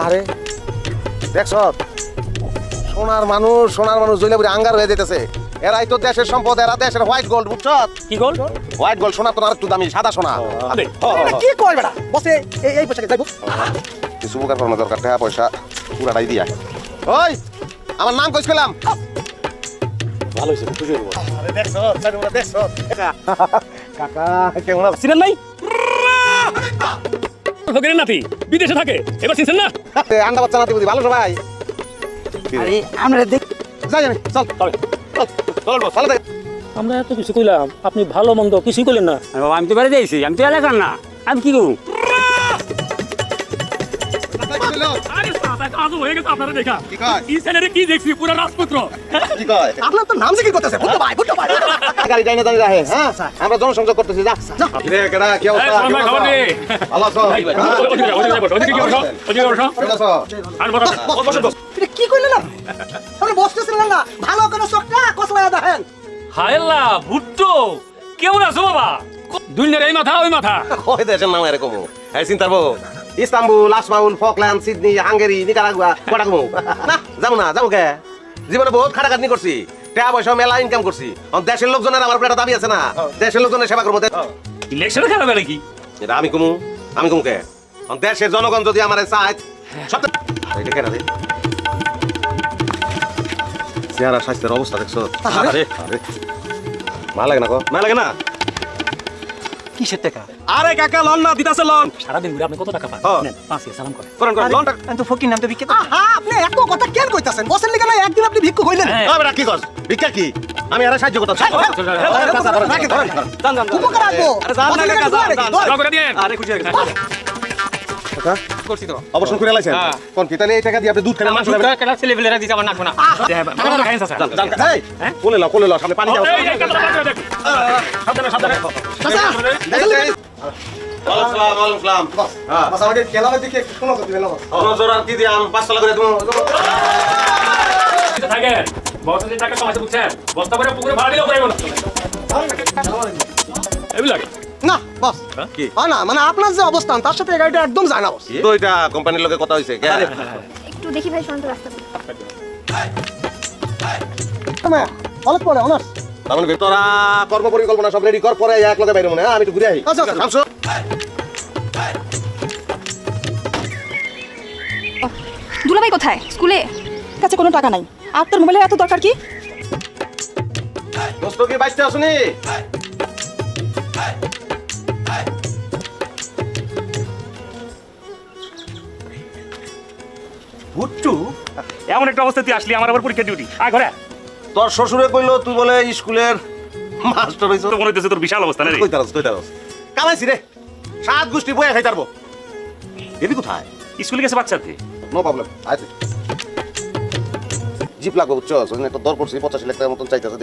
আরে দেখছ সোনার মানুষ জইলাপুরি আঙ্গার হয়ে যেতেছে। এরাই তো দেশের সম্পদ, এরা দেশের হোয়াইট গোল্ড, বুঝছ? কি গোল্ড? হোয়াইট গোল্ড সোনা তো আর একটু দামি, সাদা সোনা। কি কয় বেটা বসে এই পোশাকে যাইবো কিছু উপকার করানো দরকার, টাকা পয়সা পুরাটাই দিয়া। ওই আমার নাম কইছিলাম। ভালো হইছে, খুশি হইব। আরে দেখছ সাইডুরা দেখছ কাকা কেমন আছেন? চিনেন নাই? ফকিরের নাতি বিদেশে থাকে, এবার চিনছেন না? আন্ডা বাচ্চা নাতি বুঝি ভালো সবাই। আরে আমরা দেখ যাই জানি চল চল চল ভালো থাক। আমরা এত কিছু কইলাম, আপনি ভালো মন্দ কিছুই কইলেন না। বাবা আমি তো বেড়ে দিয়েছি, আমি তো এলাকার না, আমি কি করবো? আরে সাদা কাজ হয়ে গেছে আপনারা দেখা। কি কয়? এই ছেলেরে কি দেখছি পুরো রাজপুত্র। কি কয়? আপনার তো নাম জিজ্ঞেস করতেছে বুঝতে ভাই গাড়ি যাই না দাঁড়িয়ে রাখে, হ্যাঁ আমরা জনসংযোগ করতেছি, যা রে কেডা কি অবস্থা? এই, শোন ভাই, খবর দে। ভালো আছো? ওদিকে কি বসো? ওদিকে বসো। কেমন আছো? আর বসো। এটা কি কইলেন না আপনি বসতেছিলেন না ভালো করে চোখটা কসলায়া দেখেন হায়লা ভুট্টো, কেমন আছো বাবা? দুনিয়ার এই মাথা ওই মাথা। ওই দেশের নাম এরকম এই চিন্তা করবো। ইস্তাম্বুল, আজমাউল, ফকল্যান্ড, সিডনি, হাঙ্গেরি, নিকারাগুয়া, কোটা কমু না যাবো কে? জীবনে বহুত খাটাখাটনি করছি, টাকা পয়সা মেলা ইনকাম করছি। দেশের লোকজনের আমার উপরে একটা দাবি আছে না, দেশের লোকজনের সেবা করবো। ইলেকশনে খেলা বেলা কি? এটা আমি কমু কে? দেশের জনগণ যদি আমার চায় সব এটা কেন রে? চেহারা স্বাস্থ্যের অবস্থা দেখছো? আরে আরে মা লাগে না, মা লাগে না। কিসের টাকা আরে কাকা লন না দিতাছে লন। সারাদিন ঘুরে আপনি কত টাকা পান? হ্যাঁ। নেন, 5 সালাম করে। করেন লনটা। আমি তো ফকির নাম তো বিক্রি আহা আপনি এত কথা কেন কইতাছেন বসেন লিগা না একদিন আপনি ভিক্ষু কইলেন হ্যাঁ। আরে কি কস? ভিক্ষা কি? আমি আরে সাহায্য করতাম। উপকার আসবো ভালো করে দিয়েন। আরে খুশি হয়ে গেছে। করছি তো অবশ্যই করে লাইছেন। কোন কি তাহলে এই টাকা দিয়ে আপনি দুধ খাবেন, আমার মাংস খাবেন? কেলা ছেলে ফেলে দিতে আমার নাকবো না। ভালো খাইন চাচা। এই কোলে লাও সামনে পানি দাও। সাবধানে সাবধানে। ওয়ালাইকুম সালাম। হ্যাঁ বাস আমাকে কেলামের দিকে একটু শোনা দিবেন না নজর আর কি দিয়াম 5 টাকা করে তুমি। থাকেন বছর যে টাকা কামাইতে বুঝছেন, বস্তা করে পুকুরে ভাড়া দিলেও পাইব না। এগুলা না বস কি? না মানে আপনার যে অবস্থান তার সাথে এই গাড়িটা একদম যায় না বস তো এটা কোম্পানির লোকে কথা হইছে কে? একটু দেখি ভাই শান্ত রাস্তা অনেক পরে অনার্স তার মানে তোরা কর্ম পরিকল্পনা সব রেডি কর, পরে এক লগে বাইরে মনে হয় আমি একটু ঘুরে আই। আচ্ছা, আচ্ছা। শামসু দুলাভাই কোথায়? স্কুলে? কাছে কোনো টাকা নাই আর তোর মোবাইলে এত দরকার কি? দোস্ত কি বাইতে আসুনি? ভুট্টু এমন একটা অবস্থা তুই আসলি, আমার আবার পরীক্ষা ডিউটি। আয় ঘরে। তোর শ্বশুরে কইলো তুই বলে স্কুলের মাস্টার হইছ। তো মনে হইতেছে তোর বিশাল অবস্থা না রে। কইতারস কামাইছি রে, 7 গোষ্ঠী বয়ে খাইতারবো। এবি কোথায়? স্কুলে গেছে বাচ্চাতে। নো প্রবলেম আইতে জিপ লাগো বুঝছো, তো দর করছি 85 লাখ টাকার মতন চাইতেছে।